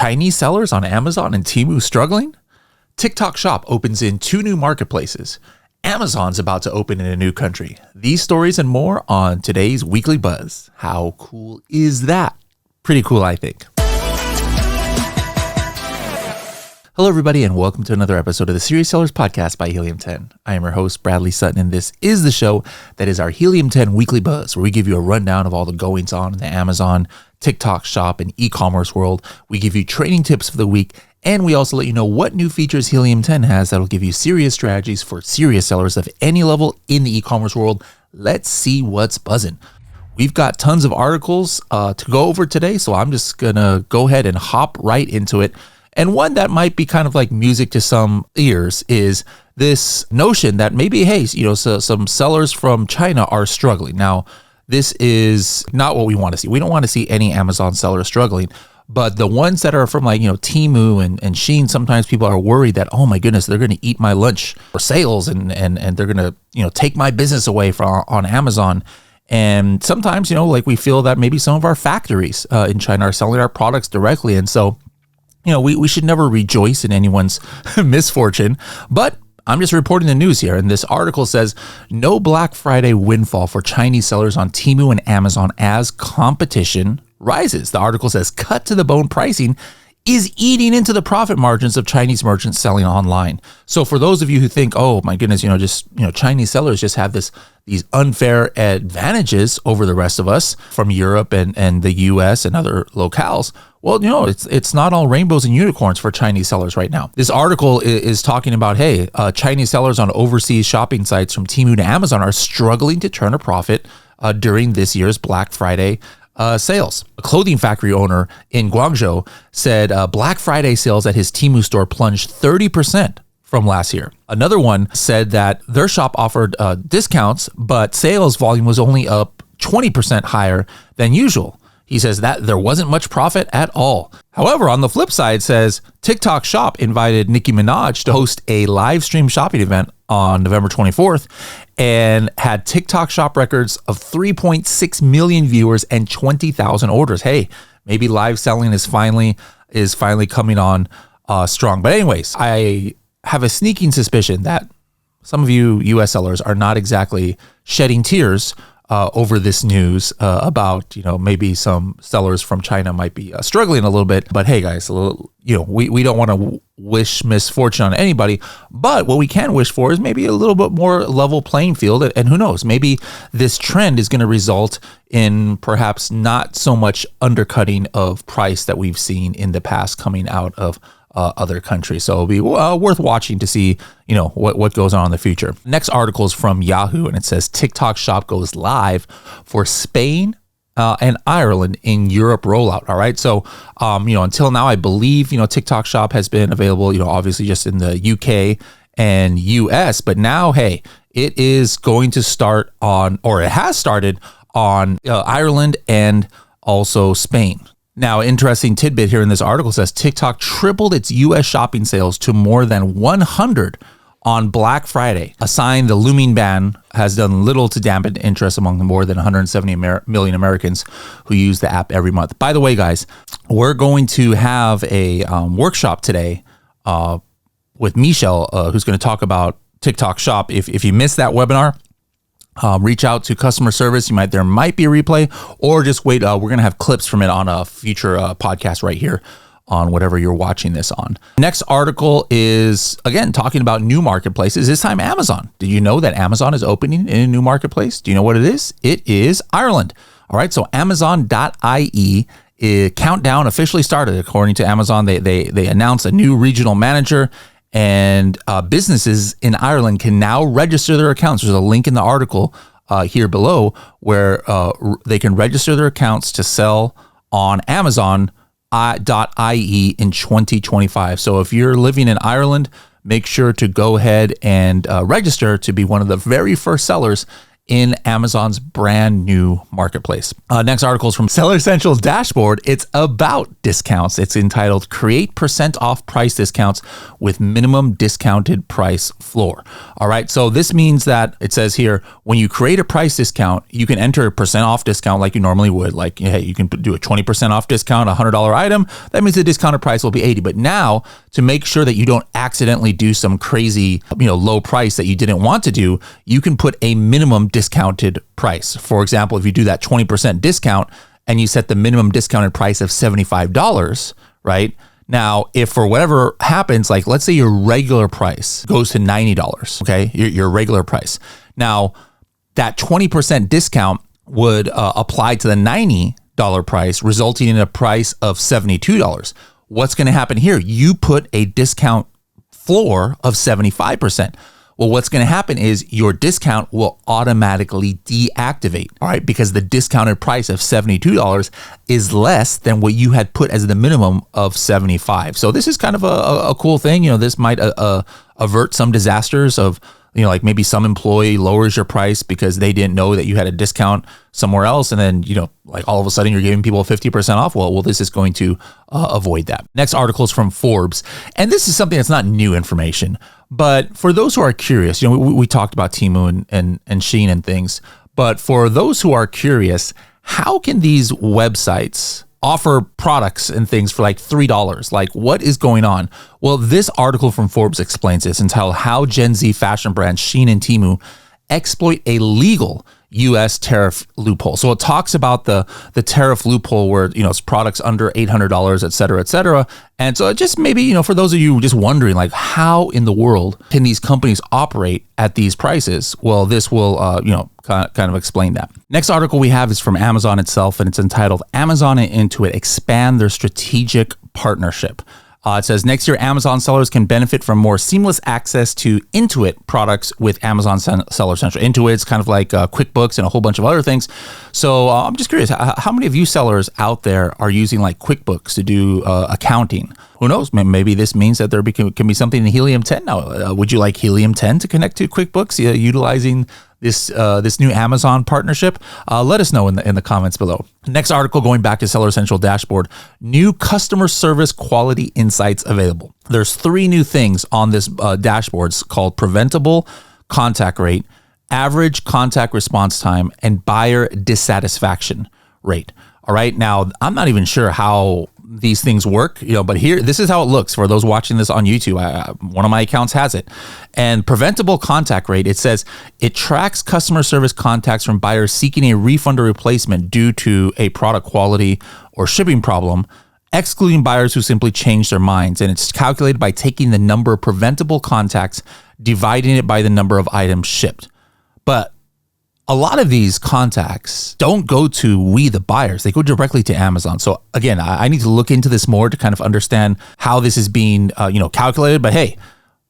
Chinese sellers on Amazon and Temu struggling? TikTok Shop opens in 2 new marketplaces. Amazon's about to open in a new country. These stories and more on today's Weekly Buzz. How cool is that? Pretty cool, I think. Hello, everybody, and welcome to another episode of the Serious Sellers Podcast by Helium 10. I am your host, Bradley Sutton, and this is the show that is our Helium 10 Weekly Buzz, where we give you a rundown of all the goings-on in the Amazon, TikTok Shop, and e-commerce world. We give you trading tips for the week, and we also let you know what new features Helium 10 has that'll give you serious strategies for serious sellers of any level in the e-commerce world. Let's see what's buzzing. We've got tons of articles to go over today, so I'm just going to go ahead and hop right into it. And one that might be kind of like music to some ears is this notion that maybe, hey, so some sellers from China are struggling. Now, this is not what we want to see. We don't want to see any Amazon sellers struggling. But the ones that are from Temu and Shein, sometimes people are worried that, oh my goodness, they're going to eat my lunch for sales and they're going to take my business away on Amazon. And sometimes, we feel that maybe some of our factories in China are selling our products directly. And so, we should never rejoice in anyone's misfortune, but I'm just reporting the news here. And this article says, no Black Friday windfall for Chinese sellers on Temu and Amazon as competition rises. The article says, cut to the bone pricing is eating into the profit margins of Chinese merchants selling online. So for those of you who think, oh my goodness, Chinese sellers just have these unfair advantages over the rest of us from Europe and the US and other locales. Well, it's not all rainbows and unicorns for Chinese sellers right now. This article is talking about, hey, Chinese sellers on overseas shopping sites from Temu to Amazon are struggling to turn a profit during this year's Black Friday sales. A clothing factory owner in Guangzhou said Black Friday sales at his Temu store plunged 30% from last year. Another one said that their shop offered discounts, but sales volume was only up 20% higher than usual. He says that there wasn't much profit at all. However, on the flip side, says TikTok Shop invited Nicki Minaj to host a live stream shopping event on November 24th and had TikTok Shop records of 3.6 million viewers and 20,000 orders. Hey, maybe live selling is finally coming on strong. But anyways, I have a sneaking suspicion that some of you US sellers are not exactly shedding tears over this news about, maybe some sellers from China might be struggling a little bit. But hey, guys, we don't want to wish misfortune on anybody. But what we can wish for is maybe a little bit more level playing field. And who knows, maybe this trend is going to result in perhaps not so much undercutting of price that we've seen in the past coming out of other countries. So it'll be worth watching to see, what goes on in the future. Next article is from Yahoo, and it says TikTok Shop goes live for Spain and Ireland in Europe rollout. All right. So, until now, I believe, TikTok Shop has been available, obviously just in the UK and US, but now, hey, it is going to start on, or it has started on Ireland and also Spain. Now, interesting tidbit here in this article says TikTok tripled its U.S. shopping sales to more than 100 on Black Friday, a sign the looming ban has done little to dampen interest among the more than 170 million Americans who use the app every month. By the way, guys, we're going to have a workshop today with Michelle, who's going to talk about TikTok Shop. If you missed that webinar, reach out to customer service. There might be a replay, or just wait. We're going to have clips from it on a future podcast right here on whatever you're watching this on. Next article is, again, talking about new marketplaces, this time Amazon. Did you know that Amazon is opening in a new marketplace? Do you know what it is? It is Ireland. All right. So Amazon.ie countdown officially started. According to Amazon, they announced a new regional manager, and businesses in Ireland can now register their accounts. There's a link in the article here below where they can register their accounts to sell on Amazon.ie in 2025. So if you're living in Ireland, make sure to go ahead and register to be one of the very first sellers in Amazon's brand new marketplace. Next article is from Seller Central's dashboard. It's about discounts. It's entitled Create % Off Price Discounts with Minimum Discounted Price Floor. All right. So this means that it says here, when you create a price discount, you can enter a % off discount like you normally would. Like, hey, you can do a 20% off discount, a $100 item. That means the discounted price will be $80. But now, to make sure that you don't accidentally do some crazy, low price that you didn't want to do, you can put a minimum discounted price. For example, if you do that 20% discount and you set the minimum discounted price of $75, right? Now, if for whatever happens, like let's say your regular price goes to $90, okay, your regular price. Now, that 20% discount would apply to the $90 price, resulting in a price of $72. What's going to happen here? You put a discount floor of 75%. Well, what's going to happen is your discount will automatically deactivate, all right, because the discounted price of $72 is less than what you had put as the minimum of $75. So this is kind of a cool thing. This might avert some disasters of, like maybe some employee lowers your price because they didn't know that you had a discount somewhere else. And then, like all of a sudden you're giving people 50% off. Well, this is going to avoid that. Next article is from Forbes. And this is something that's not new information, but for those who are curious, we talked about Temu and Shein and things, but for those who are curious, how can these websites offer products and things for like $3? Like, what is going on? Well, this article from Forbes explains this, entitled How Gen Z Fashion Brands Shein and Temu Exploit a Legal U.S. Tariff Loophole. So it talks about the tariff loophole where, it's products under $800, et cetera, et cetera. And so it just maybe, for those of you just wondering, like, how in the world can these companies operate at these prices? Well, this will, kind of explain that. Next article we have is from Amazon itself, and it's entitled Amazon and Intuit Expand Their Strategic Partnership. It says next year, Amazon sellers can benefit from more seamless access to Intuit products with Amazon Seller Central. Intuit's kind of like QuickBooks and a whole bunch of other things. So I'm just curious, how many of you sellers out there are using like QuickBooks to do accounting? Who knows? Maybe this means that there can be something in Helium 10 now. Would you like Helium 10 to connect to QuickBooks utilizing this new Amazon partnership? Let us know in the comments below. Next article, going back to Seller Central dashboard, new customer service quality insights available. There's 3 new things on this dashboards called preventable contact rate, average contact response time, and buyer dissatisfaction rate. All right. Now, I'm not even sure how these things work, but here, this is how it looks for those watching this on YouTube. One of my accounts has it. And preventable contact rate, it says it tracks customer service contacts from buyers seeking a refund or replacement due to a product quality or shipping problem, excluding buyers who simply change their minds. And it's calculated by taking the number of preventable contacts, dividing it by the number of items shipped. But a lot of these contacts don't go to we, the buyers. They go directly to Amazon. So again, I need to look into this more to kind of understand how this is being, calculated. But hey,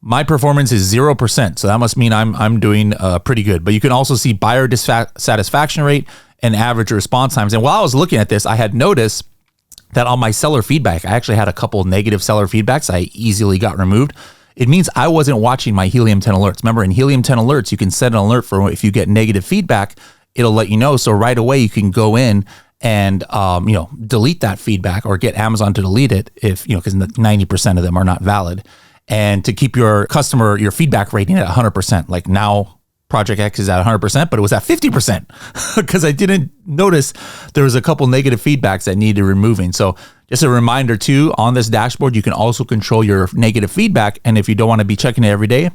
my performance is 0%. So that must mean I'm doing pretty good. But you can also see buyer dissatisfaction rate and average response times. And while I was looking at this, I had noticed that on my seller feedback, I actually had a couple negative seller feedbacks I easily got removed. It means I wasn't watching my Helium 10 alerts. Remember, in Helium 10 alerts, you can set an alert for if you get negative feedback, it'll let you know. So right away, you can go in and, delete that feedback or get Amazon to delete it if, because 90% of them are not valid. And to keep your feedback rating at 100%. Like now, Project X is at 100%, but it was at 50% because I didn't notice there was a couple negative feedbacks that needed removing. So just a reminder too, on this dashboard, you can also control your negative feedback. And if you don't want to be checking it every day,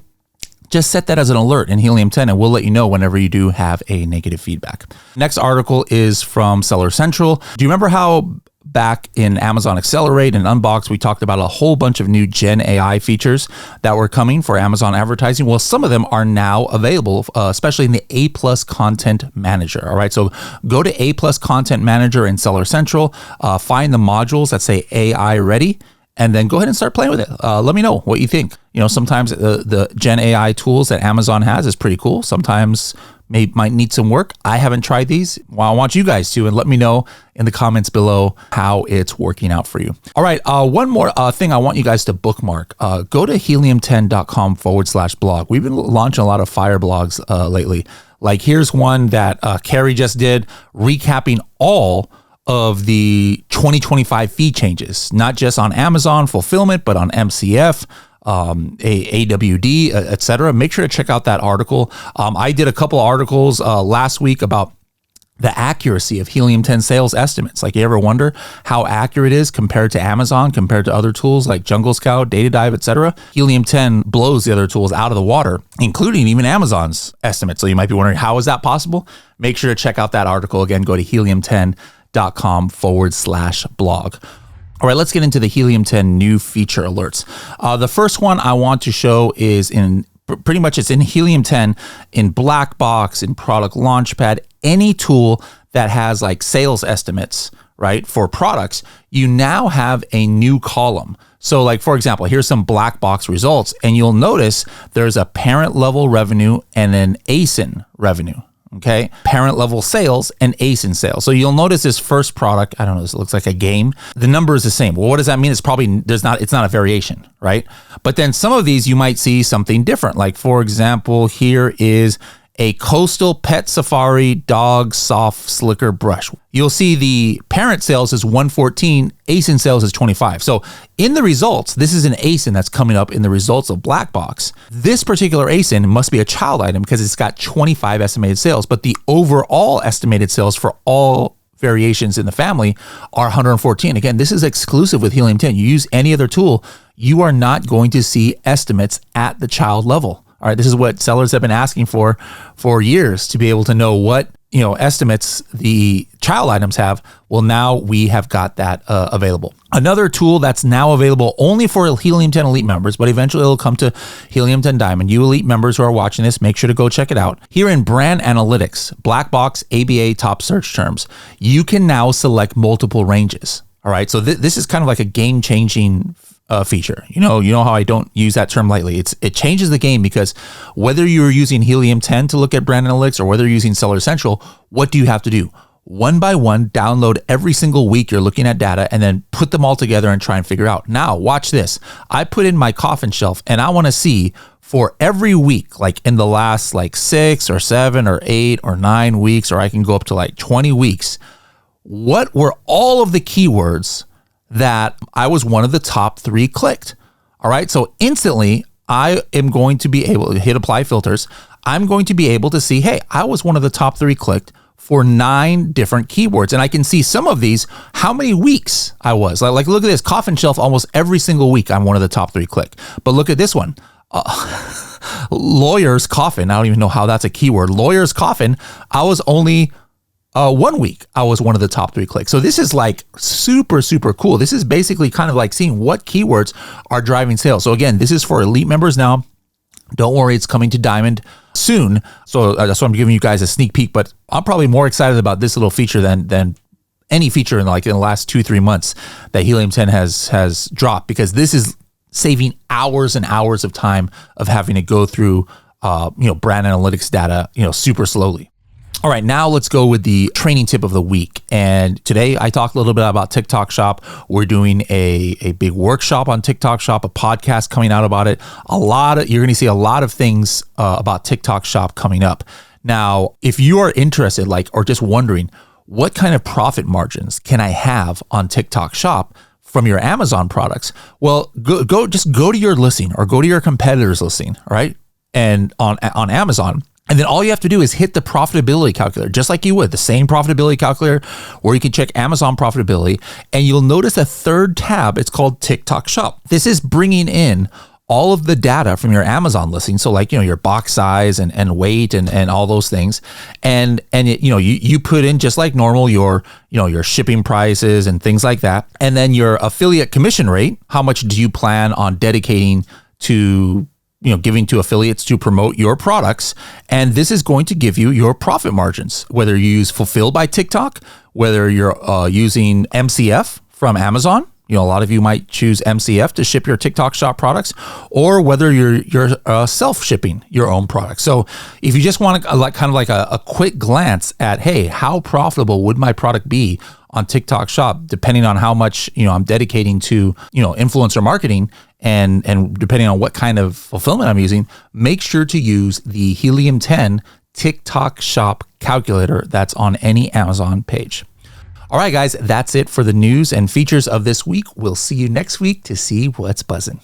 just set that as an alert in Helium 10 and we'll let you know whenever you do have a negative feedback. Next article is from Seller Central. Do you remember how back in Amazon Accelerate and Unbox, we talked about a whole bunch of new Gen AI features that were coming for Amazon advertising? Well, some of them are now available, especially in the A+ Content Manager. All right, so go to A+ Content Manager in Seller Central, find the modules that say AI ready, and then go ahead and start playing with it. Let me know what you think. Sometimes the Gen AI tools that Amazon has is pretty cool. Sometimes might need some work. I haven't tried these. Well, I want you guys to, and let me know in the comments below how it's working out for you. All right, one more thing I want you guys to bookmark. Go to helium10.com/blog. We've been launching a lot of fire blogs lately. Like here's one that Carrie just did, recapping all of the 2025 fee changes, not just on Amazon fulfillment, but on MCF, AWD, etc. Make sure to check out that article. I did a couple articles last week about the accuracy of Helium 10 sales estimates. Like, you ever wonder how accurate it is compared to Amazon, compared to other tools like Jungle Scout, Data Dive, etc.? Helium 10 blows the other tools out of the water, including even Amazon's estimates. So you might be wondering, how is that possible? Make sure to check out that article. Again, go to helium10.com/blog. All right, let's get into the Helium 10 new feature alerts. The first one I want to show is it's in Helium 10, in Black Box, in Product Launchpad, any tool that has like sales estimates, right, for products. You now have a new column. So like, for example, here's some Black Box results, and you'll notice there's a parent level revenue and an ASIN revenue. Okay, parent level sales and ASIN sales. So you'll notice this first product, I don't know, this looks like a game. The number is the same. Well, what does that mean? It's not a variation, right? But then some of these you might see something different. Like, for example, here is a Coastal Pet Safari Dog Soft Slicker Brush. You'll see the parent sales is 114, ASIN sales is 25. So in the results, this is an ASIN that's coming up in the results of Black Box. This particular ASIN must be a child item because it's got 25 estimated sales, but the overall estimated sales for all variations in the family are 114. Again, this is exclusive with Helium 10. You use any other tool, you are not going to see estimates at the child level. All right, this is what sellers have been asking for years, to be able to know what, estimates the child items have. Well, now we have got that available. Another tool that's now available only for Helium 10 Elite members, but eventually it'll come to Helium 10 Diamond. You Elite members who are watching this, make sure to go check it out. Here in Brand Analytics, Black Box ABA Top Search Terms, you can now select multiple ranges. All right, so this is kind of like a game-changing feature. You know how I don't use that term lightly. It changes the game, because whether you're using Helium 10 to look at brand analytics or whether you're using Seller Central, what do you have to do? One by one, download every single week you're looking at data and then put them all together and try and figure out. Now, watch this. I put in my coffin shelf and I want to see for every week, like in the last 6 or 7 or 8 or 9 weeks, or I can go up to 20 weeks, what were all of the keywords that I was one of the top 3 clicked. All right. So instantly I am going to be able to hit apply filters. I'm going to be able to see, hey, I was one of the top 3 clicked for 9 different keywords. And I can see some of these, how many weeks I was. Like look at this coffin shelf, almost every single week I'm one of the top 3 clicked. But look at this one. Lawyer's coffin. I don't even know how that's a keyword. Lawyer's coffin. I was only 1 week, I was one of the top 3 clicks. So this is super, super cool. This is basically kind of like seeing what keywords are driving sales. So again, this is for Elite members now. Don't worry, it's coming to Diamond soon. So that's why I'm giving you guys a sneak peek, but I'm probably more excited about this little feature than any feature in the last 2-3 months that Helium 10 has dropped, because this is saving hours and hours of time of having to go through brand analytics data, super slowly. All right, now let's go with the training tip of the week. And today I talked a little bit about TikTok Shop. We're doing a big workshop on TikTok Shop, a podcast coming out about it. You're going to see a lot of things about TikTok Shop coming up. Now, if you are interested, or just wondering, what kind of profit margins can I have on TikTok Shop from your Amazon products? Well, go to your listing or go to your competitor's listing, all right? And on Amazon. And then all you have to do is hit the profitability calculator, just like you would, the same profitability calculator where you can check Amazon profitability. And you'll notice a third tab, it's called TikTok Shop. This is bringing in all of the data from your Amazon listing. So your box size and weight and all those things. And you put in, just like normal, your shipping prices and things like that. And then your affiliate commission rate, how much do you plan on dedicating to giving to affiliates to promote your products. And this is going to give you your profit margins, whether you use Fulfilled by TikTok, whether you're using MCF from Amazon. A lot of you might choose MCF to ship your TikTok Shop products, or whether you're self-shipping your own products. So if you just want a quick glance at, hey, how profitable would my product be on TikTok Shop, depending on how much I'm dedicating to influencer marketing, and depending on what kind of fulfillment I'm using, make sure to use the Helium 10 TikTok Shop calculator that's on any Amazon page. All right, guys, that's it for the news and features of this week. We'll see you next week to see what's buzzing.